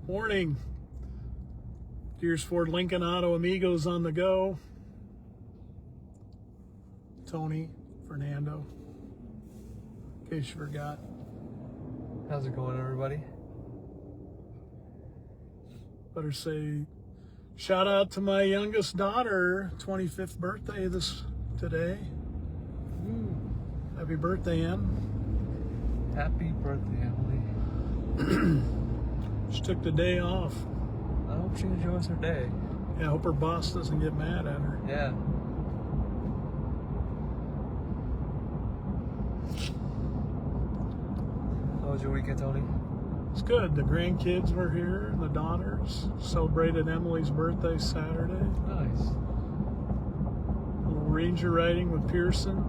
Morning. Gears Ford Lincoln Auto Amigos on the go. Tony, Fernando, in case you forgot. How's it going, everybody? Better say shout out to my youngest daughter, 25th birthday today. Happy birthday, Em. Happy birthday, Emily. She took the day off. I hope she enjoys her day. Yeah, I hope her boss doesn't get mad at her. Yeah. How was your weekend, Tony? It's good. The grandkids were here, the daughters. Celebrated Emily's birthday Saturday. Nice. A little ranger riding with Pearson.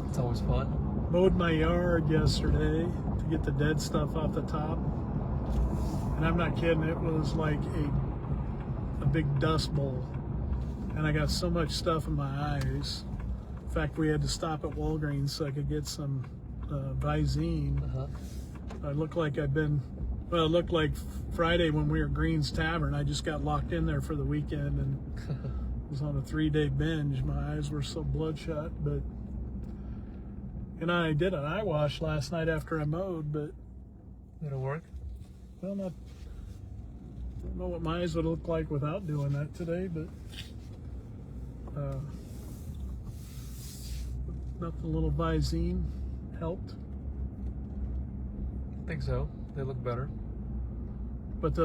It's always fun. Mowed my yard yesterday to get the dead stuff off the top. And I'm not kidding, it was like a big dust bowl. And I got so much stuff in my eyes. In fact, we had to stop at Walgreens so I could get some Visine. I look like it looked like Friday when we were at Green's Tavern. I just got locked in there for the weekend and was on a 3-day binge. My eyes were so bloodshot, but I did an eye wash last night after I mowed, but Did it work? well, I don't know what my eyes would look like without doing that today, but nothing, little Visine helped. I think so. They look better. But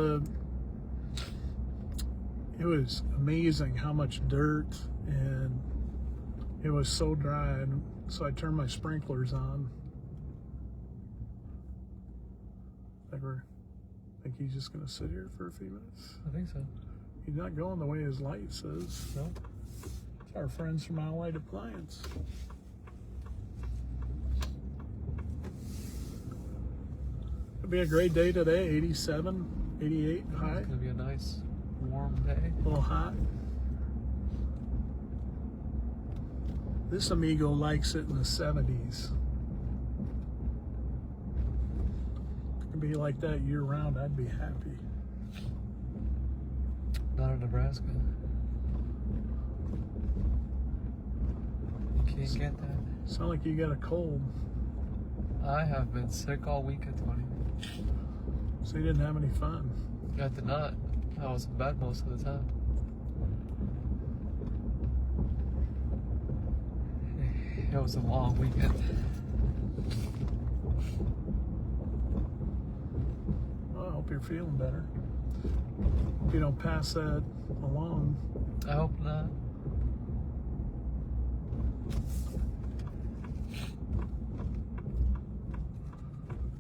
it was amazing how much dirt, and it was so dry, and so I turned my sprinklers on. Think he's just gonna sit here for a few minutes? I think so. He's not going the way his light says. No? It's our friends from Allied Appliance. It'll be a great day today, 87, 88 high. It's gonna be a nice, warm day. A little hot. This Amigo likes it in the 70s. If it could be like that year round, I'd be happy. Not in Nebraska. You can't get that. Sound like you got a cold. I have been sick all weekend, Tony. So you didn't have any fun. I did not. I was in bed most of the time. It was a long weekend. Well, I hope you're feeling better. Hope you don't pass that along. I hope not.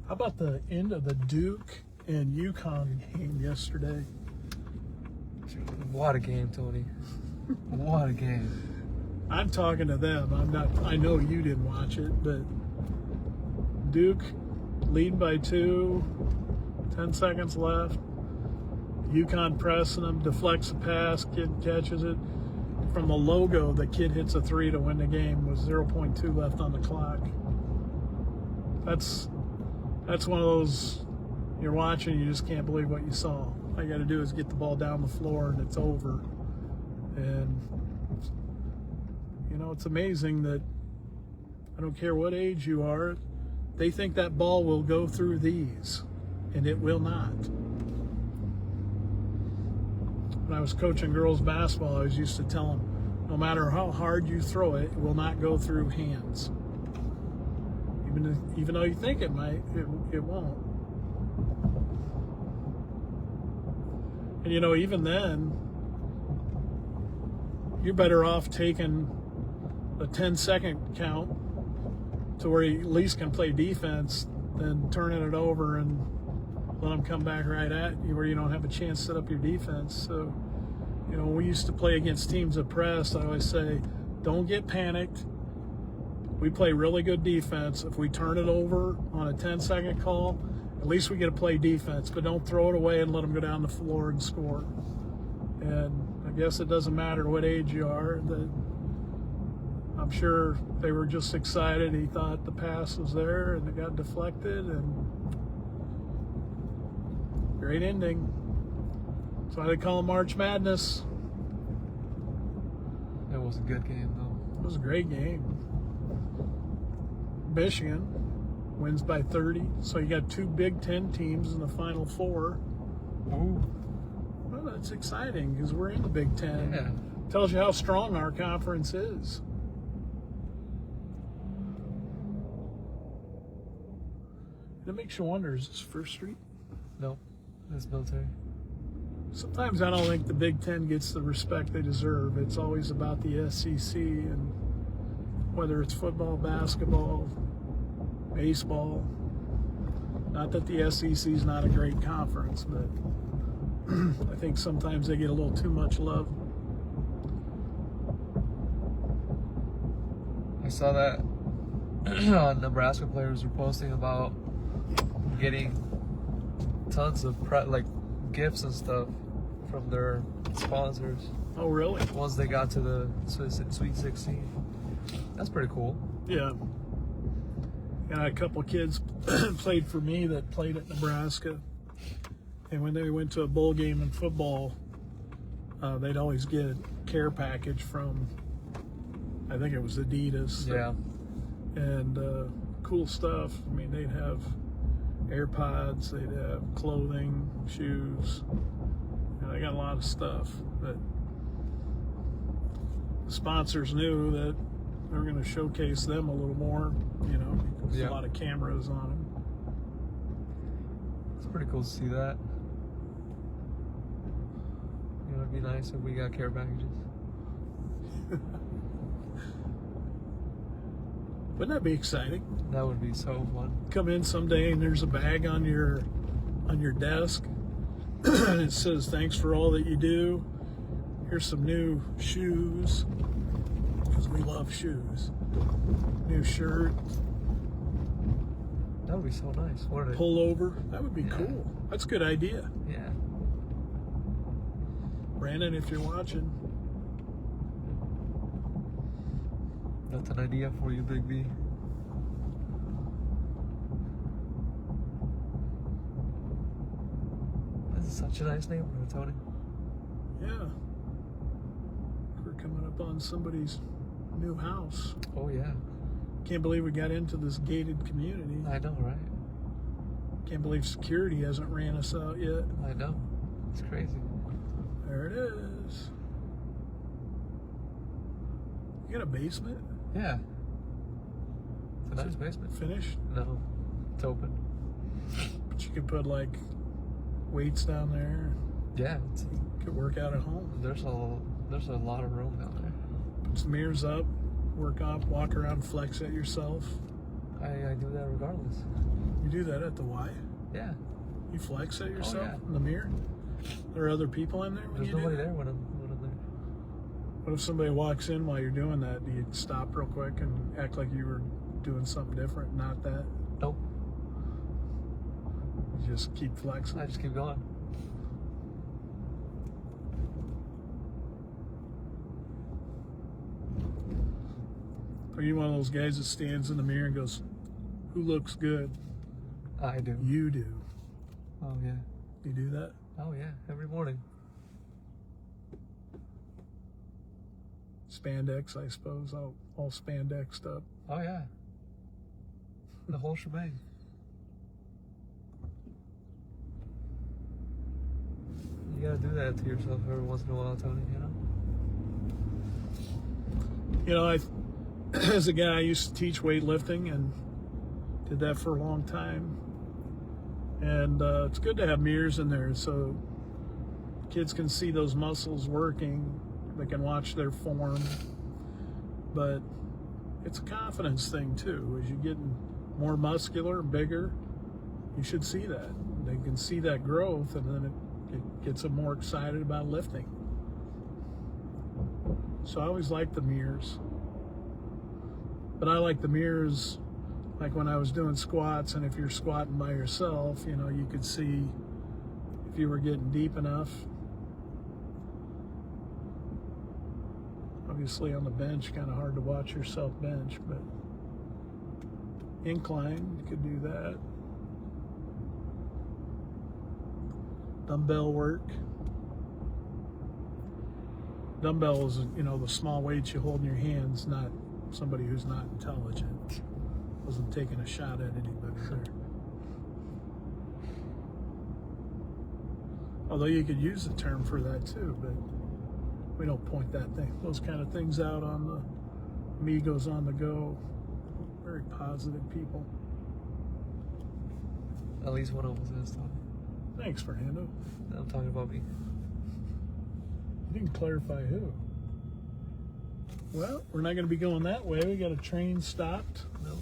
How about the end of the Duke and UConn game yesterday? What a game, Tony. What a game. I'm talking to them. I know you didn't watch it, but Duke lead by 2, 10 seconds left. UConn pressing them, deflects a pass, kid catches it. From the logo, the kid hits a 3 to win the game with 0.2 left on the clock. That's one of those, you're watching, you just can't believe what you saw. All you got to do is get the ball down the floor and it's over. And it's amazing that I don't care what age you are, they think that ball will go through these, and it will not. When I was coaching girls basketball, I was used to tell them, no matter how hard you throw it, it will not go through hands. Even though you think it might, it won't. And even then, you're better off taking a 10-second count to where you at least can play defense than turning it over and let them come back right at you where you don't have a chance to set up your defense. So, when we used to play against teams that press, I always say, don't get panicked. We play really good defense. If we turn it over on a 10-second call, at least we get to play defense, but don't throw it away and let them go down the floor and score. And I guess it doesn't matter what age you are. I'm sure they were just excited. He thought the pass was there and it got deflected, and Great ending. That's why they call it March Madness. It was a good game, though. It was a great game. Michigan wins by 30. So you got 2 Big Ten teams in the Final Four. Ooh. Well, that's exciting because we're in the Big Ten. Yeah. Tells you how strong our conference is. It makes you wonder, is this First Street? No, it's military. Sometimes I don't think the Big Ten gets the respect they deserve. It's always about the SEC, and whether it's football, basketball, baseball. Not that the SEC is not a great conference, but I think sometimes they get a little too much love. I saw that Nebraska players were posting about getting tons of gifts and stuff from their sponsors Oh, really? once they got to the Sweet 16. That's pretty cool. Yeah. And a couple kids played for me that played at Nebraska. And when they went to a bowl game in football, they'd always get a care package from, I think it was Adidas. Yeah. And cool stuff. I mean, they'd have AirPods, they'd have clothing, shoes. And they got a lot of stuff. But the sponsors knew that they were going to showcase them a little more, because there's a lot of cameras on them. It's pretty cool to see that. It'd be nice if we got care packages. Wouldn't that be exciting? That would be so fun. Come in someday and there's a bag on your desk and it says, "Thanks for all that you do. Here's some new shoes," because we love shoes. New shirt, That would be so nice. Wouldn't it? pullover. That would be cool. That's a good idea. Yeah. Brandon, if you're watching, That's an idea for you, Big B. This is such a nice neighborhood, Tony. yeah. We're coming up on somebody's new house. Oh, yeah. Can't believe we got into this gated community. I know, right? Can't believe security hasn't ran us out yet. I know. It's crazy. There it is. You got a basement? Yeah. It's a nice basement. Finished? No. It's open. But you could put like weights down there. Yeah. Could work out at home. There's a lot of room down there. Put some mirrors up, work up, walk around, flex at yourself. I do that regardless. You do that at the Y? Yeah. You flex at yourself yeah. in the mirror? There are other people in there when There's you do nobody that? there when I'm there. What if somebody walks in while you're doing that? Do you stop real quick and act like you were doing something different? Not that? Nope. You just keep flexing? I just keep going. Are you one of those guys that stands in the mirror and goes, "Who looks good?" I do. You do. Oh, yeah. You do that? Oh, yeah. Every morning. Spandex, I suppose. All spandexed up. Oh, yeah. The whole shebang. You gotta do that to yourself every once in a while, Tony, you know? As a guy, I used to teach weightlifting and did that for a long time. And it's good to have mirrors in there so kids can see those muscles working. They can watch their form. But it's a confidence thing, too. As you get more muscular, bigger, you should see that. They can see that growth, and then it gets them more excited about lifting. So I always like the mirrors. But I like the mirrors like when I was doing squats, and if you're squatting by yourself, you could see if you were getting deep enough. Obviously on the bench, kind of hard to watch yourself bench, but incline, you could do that. dumbbell work. Dumbbell is, you know, the small weights you hold in your hands, not somebody who's not intelligent. Wasn't taking a shot at anybody there. Although you could use the term for that too, but we don't point those kind of things out on the Amigos on the Go. Very positive people. At least one of them is talking. Thanks, Fernando. I'm talking about me. You didn't clarify who. Well, we're not going to be going that way. We got a train stopped. No.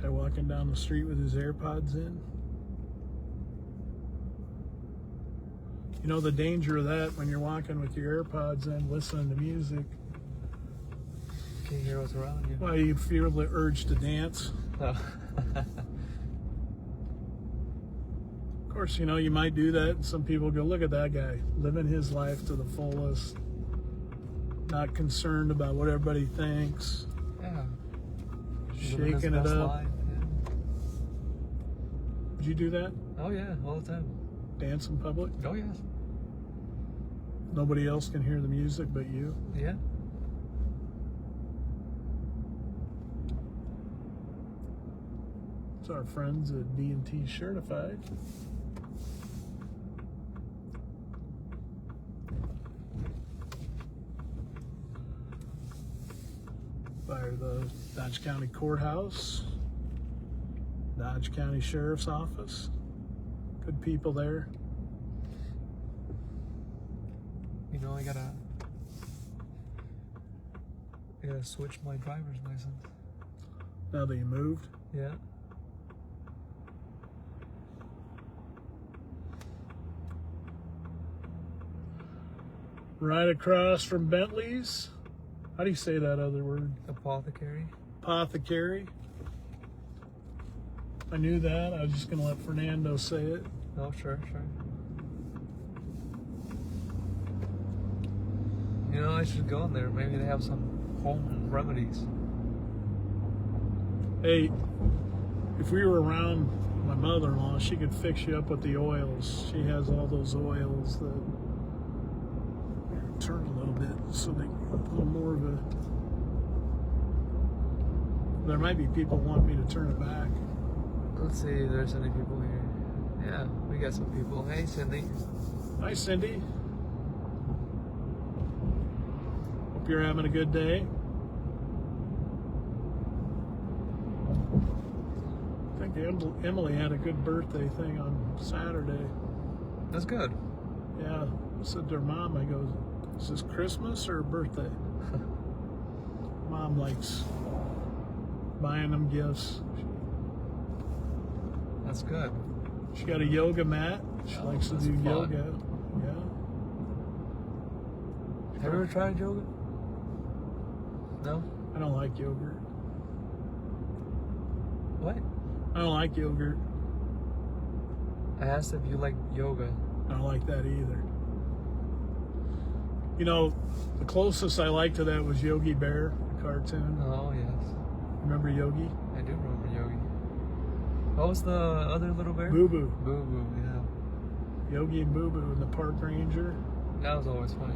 Guy walking down the street with his AirPods in. You know the danger of that when you're walking with your AirPods in, listening to music. Can't hear what's around you. Well, you feel the urge to dance. Oh. Of course, you know, you might do that, and some people go, look at that guy, living his life to the fullest, not concerned about what everybody thinks, Yeah. shaking it up. Life, yeah. Would you do that? Oh yeah, all the time. Dance in public? Oh yes. Nobody else can hear the music but you? Yeah. It's our friends at D&T Certified. By the Dodge County Courthouse, Dodge County Sheriff's Office. Good people there. You know, I gotta switch my driver's license. Now that you moved. Yeah. Right across from Bentley's. How do you say that other word? Apothecary. Apothecary. I knew that. I was just going to let Fernando say it. Oh, sure. You know, I should go in there. Maybe they have some home remedies. Hey, if we were around my mother-in-law, she could fix you up with the oils. She has all those oils that turn a little bit so they a little more of a. There might be people who want me to turn it back. Let's see if there's any people here. Yeah, we got some people. Hey, Cindy. Hi, Cindy. Hope you're having a good day. I think Emily had a good birthday thing on Saturday. That's good. Yeah, I said to her mom, I go, is this Christmas or a birthday? Mom likes buying them gifts. That's good. She got a yoga mat. She likes to do fun. yoga. Yeah. Have you ever tried yoga? No? I don't like yogurt. What? I don't like yogurt. I asked if you like yoga. I don't like that either. You know, the closest I liked to that was Yogi Bear, the cartoon. Oh, yes. Remember Yogi? I do remember Yogi. What was the other little bear? Boo Boo. Boo Boo, yeah. Yogi and Boo Boo and the park ranger. That was always funny.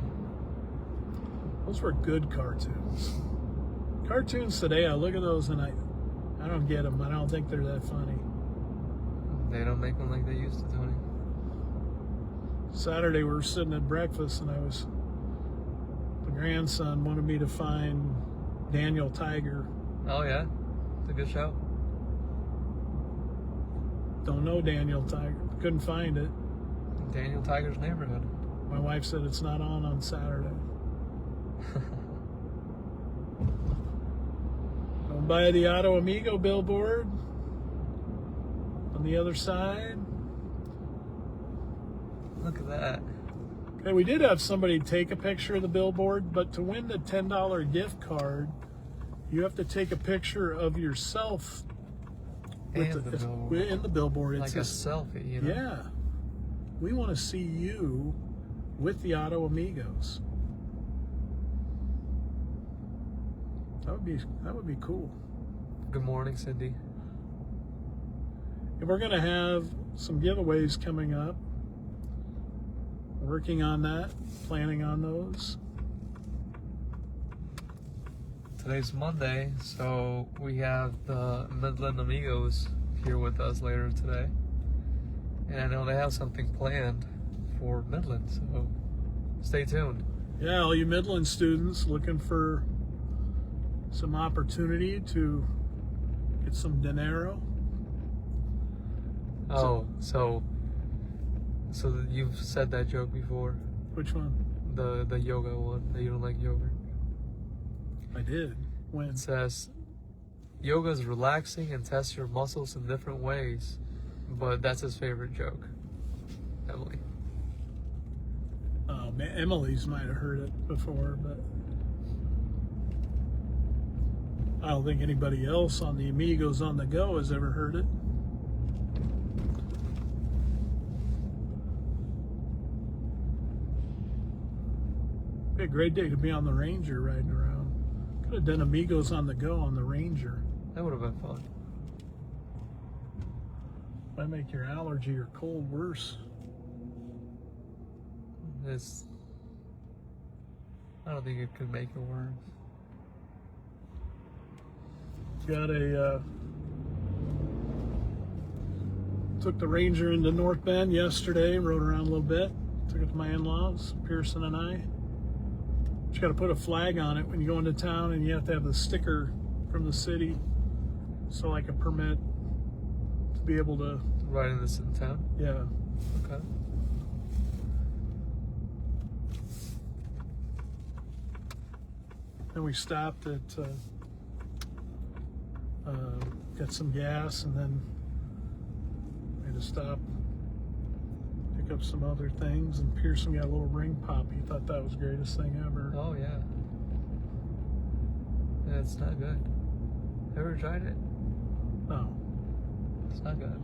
Those were good cartoons. Cartoons today, I look at those and I don't get them. I don't think they're that funny. They don't make them like they used to, Tony. Saturday we were sitting at breakfast and the grandson wanted me to find Daniel Tiger. Oh, yeah? It's a good show. Don't know Daniel Tiger. Couldn't find it. Daniel Tiger's Neighborhood. My wife said it's not on Saturday. Going by the Auto Amigo billboard on the other side. Look at that. Okay, we did have somebody take a picture of the billboard, but to win the $10 gift card, you have to take a picture of yourself with And the billboard. in the billboard. It Like a says, selfie, you know? yeah. We want to see you with the Auto Amigos. That would be cool. Good morning, Cindy. And we're going to have some giveaways coming up. Working on that, planning on those. Today's Monday, so we have the Midland Amigos here with us later today. And I know they have something planned for Midland, so stay tuned. Yeah, all you Midland students looking for some opportunity to get some dinero. Oh, so you've said that joke before. Which one? The yoga one, that you don't like yogurt. I did. When? It says, yoga is relaxing and tests your muscles in different ways, but that's his favorite joke. Emily. Emily's might have heard it before, but I don't think anybody else on the Amigos on the Go has ever heard it. Be a great day to be on the Ranger riding around. Could have done Amigos on the Go on the Ranger. That would have been fun. Might make your allergy or cold worse. I don't think it could make it worse. Took the Ranger into North Bend yesterday, rode around a little bit. Took it to my in-laws, Pearson and I. You got to put a flag on it when you go into town, and you have to have the sticker from the city, so like a permit to be able to Ride in this in town? Yeah. Okay. Then we stopped at got some gas, and then we had to stop, pick up some other things, and Pearson got a little ring pop. He thought that was the greatest thing ever. Oh yeah. Yeah, it's not good. Ever tried it? No. It's not good.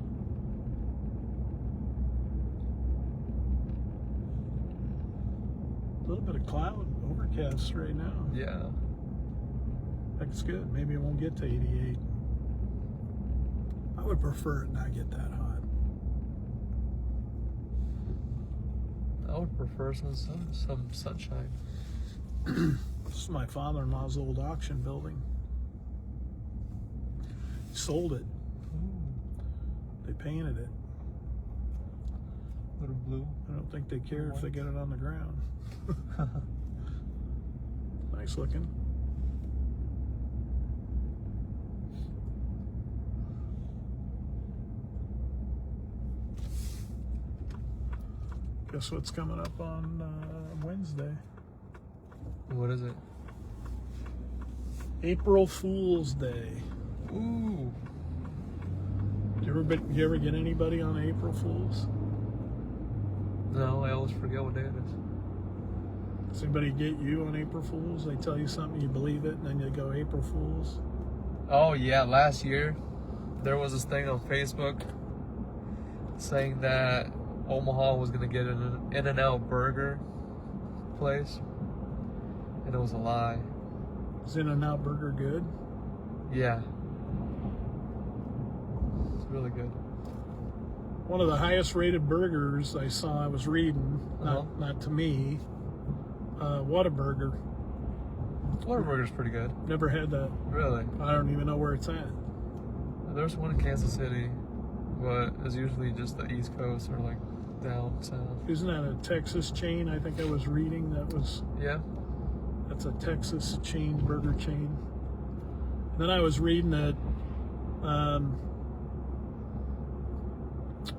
A little bit of cloud, overcast right now. Yeah. That's good. Maybe it won't get to 88. I would prefer it not get that hot. I would prefer some sunshine. This is my father-in-law's old auction building. He sold it. Ooh. They painted it. Little blue. I don't think they care if they get it on the ground. Nice looking. Guess what's coming up on Wednesday? What is it? April Fool's Day. Ooh. Do you ever get anybody on April Fool's? No, I always forget what day it is. Does anybody get you on April Fool's? They tell you something, you believe it, and then you go April Fool's. Oh yeah, last year there was this thing on Facebook saying that Omaha was gonna get an In-N-Out burger place, and it was a lie. Is In-N-Out burger good? Yeah, it's really good. One of the highest rated burgers I saw, I was reading, Uh-huh. not to me, Whataburger. Whataburger's pretty good. Never had that. Really? I don't even know where it's at. There's one in Kansas City, but it's usually just the East Coast or like down south. Isn't that a Texas chain? I think I was reading Yeah. that's a Texas chain, burger chain. And then I was reading that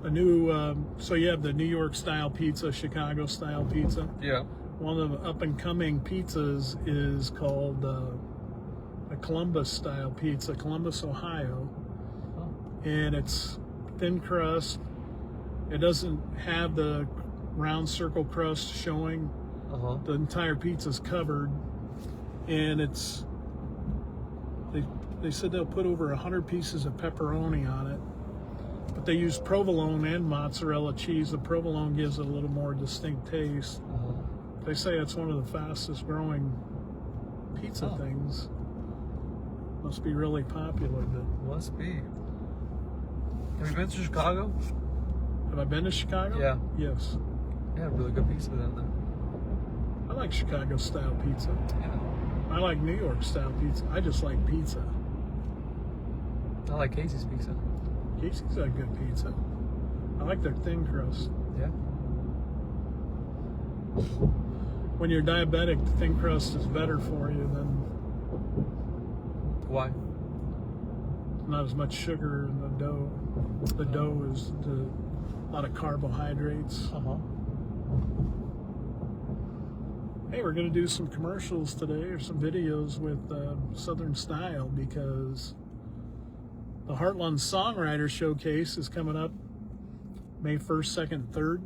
a new, so you have the New York style pizza, Chicago style pizza. Yeah. One of the up and coming pizzas is called a Columbus style pizza, Columbus, Ohio. Oh. And it's thin crust. It doesn't have the round circle crust showing. Uh-huh. The entire pizza's covered, and it's they said they'll put over 100 pieces of pepperoni on it, but they use provolone and mozzarella cheese. The provolone gives it a little more distinct taste. Uh-huh. They say it's one of the fastest growing pizza things. Must be really popular. But Must be. Have you been to Chicago? have I been to Chicago? Yeah. Yes. Yeah, really good pizza down there. I like Chicago style pizza. Yeah. I like New York style pizza. I just like pizza. I like Casey's pizza. Casey's got good pizza. I like their thin crust. Yeah. When you're diabetic, the thin crust is better for you than Why? not as much sugar in the dough. The dough is a lot of carbohydrates. Uh-huh. Hey, we're going to do some commercials today, or some videos with Southern Style, because the Heartland Songwriter Showcase is coming up May 1st, 2nd, 3rd.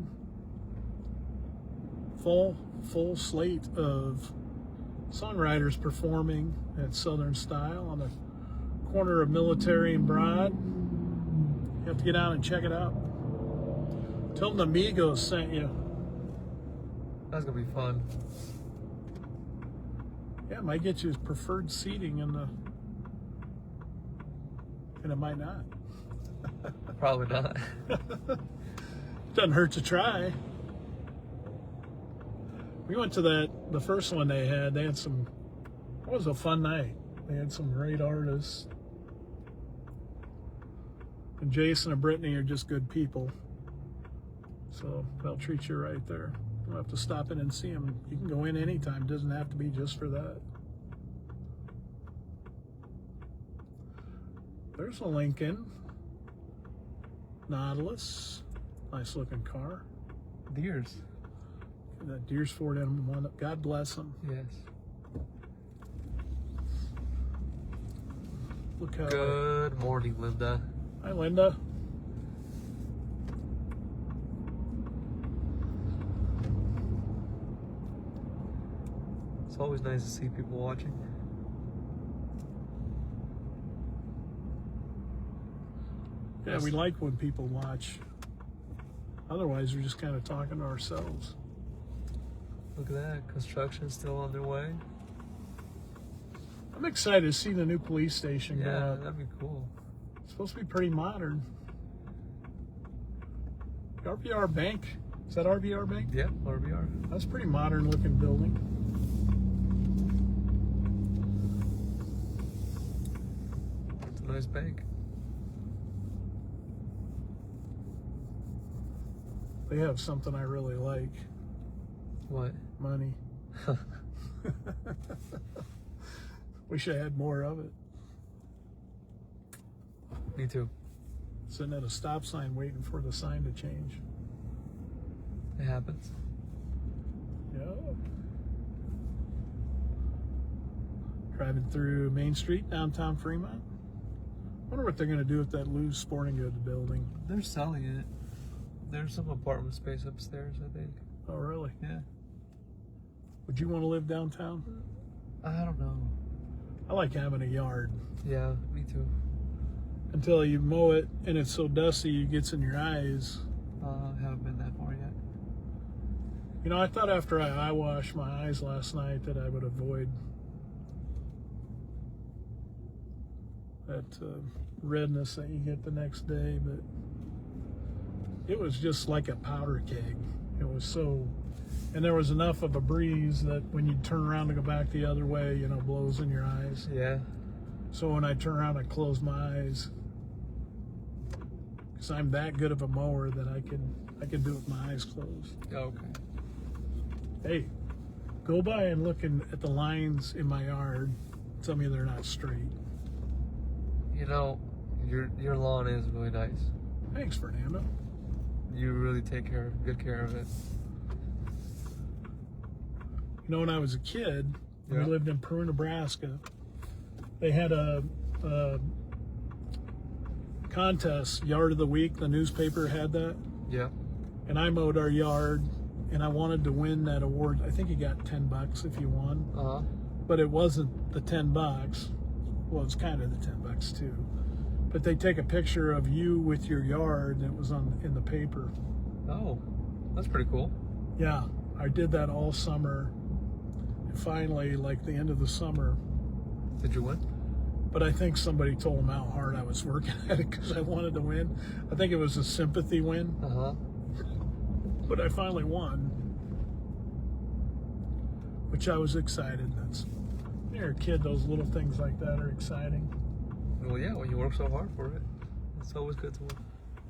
Full slate of songwriters performing at Southern Style on the corner of Military and Broad. You have to get out and check it out. Tell them the Amigos sent you. That's gonna be fun. Yeah, it might get you preferred seating and it might not. Probably not. Doesn't hurt to try. We went to the first one they had. They had some, it was a fun night. They had some great artists. And Jason and Brittany are just good people. So they'll treat you right there. You'll have to stop in and see them. You can go in anytime. It doesn't have to be just for that. There's a Lincoln Nautilus. Nice looking car. Deers. That Deers Ford M1. God bless them. Yes. Look how. Good morning, Linda. Hi, Linda. It's always nice to see people watching. Yeah, we like when people watch. Otherwise, we're just kind of talking to ourselves. Look at that. Construction's still on their way. I'm excited to see the new police station go Yeah, up. that'd be cool. It's supposed to be pretty modern. RBR Bank. Is that RBR Bank? Yeah, RBR. That's a pretty modern looking building. It's a nice bank. They have something I really like. What? Money. Wish I had more of it. Me too. Sitting at a stop sign waiting for the sign to change. It happens. Yeah. Driving through Main Street, downtown Fremont. Wonder what they're going to do with that Lou's Sporting Goods building. They're selling it. There's some apartment space upstairs, I think. Oh, really? Yeah. Would you want to live downtown? I don't know. I like having a yard. Yeah, me too. Until you mow it and it's so dusty it gets in your eyes. Haven't been that far yet. You know, I thought after I eye washed my eyes last night that I would avoid that redness that you get the next day, but it was just like a powder keg. It was so, and there was enough of a breeze that when you turn around to go back the other way, you know, blows in your eyes. Yeah. So when I turn around, I close my eyes, because I'm that good of a mower that I can do it with my eyes closed. Okay. Hey, go by and look at the lines in my yard. Tell me they're not straight. You know, your lawn is really nice. Thanks, Fernando. You really take good care of it. You know, when I was a kid, when we Yeah. lived in Peru, Nebraska, they had a contest, Yard of the Week. The newspaper had that. Yeah. And I mowed our yard, and I wanted to win that award. I think you got $10 if you won. Uh-huh. But it wasn't the $10. Well, it's kind of the $10 too. But they take a picture of you with your yard that was in the paper. Oh, that's pretty cool. Yeah, I did that all summer. And finally, like the end of the summer, Did you win? But I think somebody told them how hard I was working at it because I wanted to win. I think it was a sympathy win. But I finally won, which I was excited. When you're a kid, those little things like that are exciting. Well, yeah, when you work so hard for it, it's always good to win,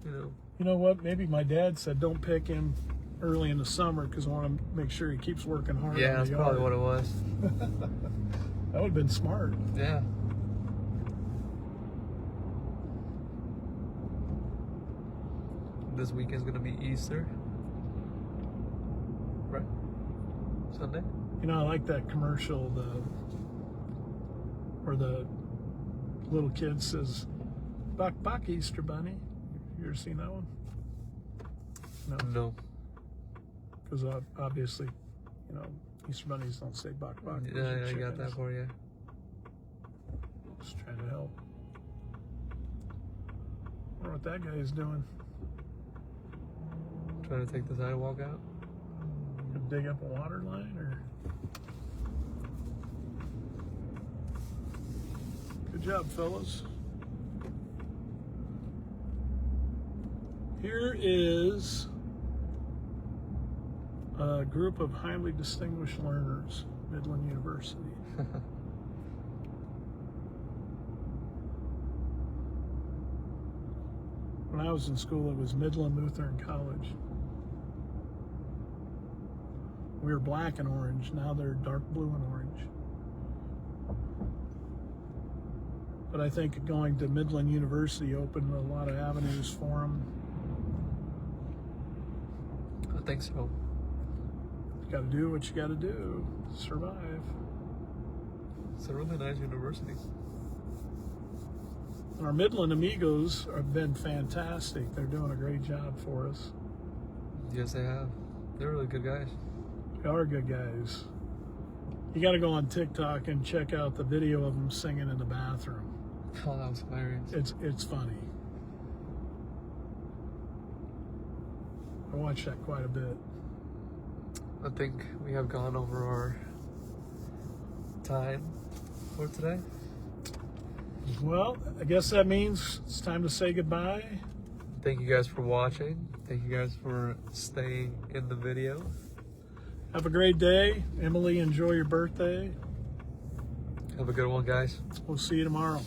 you know. You know what? Maybe my dad said don't pick him early in the summer because I want to make sure he keeps working hard. Yeah, that's probably what it was. That would have been smart. Yeah. This weekend's gonna be Easter, right? Sunday. You know, I like that commercial, where the little kid says, "Buck, buck, Easter Bunny." You ever seen that one? No. Because obviously, you know, Easter bunnies don't say buck, buck. Yeah, I got that for you. Just trying to help. I wonder what that guy is doing. Trying to take the sidewalk out. Gonna dig up a water line, or? Good job, fellas. Here is a group of highly distinguished learners, Midland University. When I was in school, it was Midland Lutheran College. We were black and orange. Now they're dark blue and orange. But I think going to Midland University opened a lot of avenues for them. I think so. You got to do what you got to do to survive. It's a really nice university. And our Midland Amigos have been fantastic. They're doing a great job for us. Yes, they have. They're really good guys. They are good guys. You got to go on TikTok and check out the video of them singing in the bathroom. Oh, that was hilarious. It's funny. I watch that quite a bit. I think we have gone over our time for today. Well, I guess that means it's time to say goodbye. Thank you guys for watching. Thank you guys for staying in the video. Have a great day. Emily, enjoy your birthday. Have a good one, guys. We'll see you tomorrow.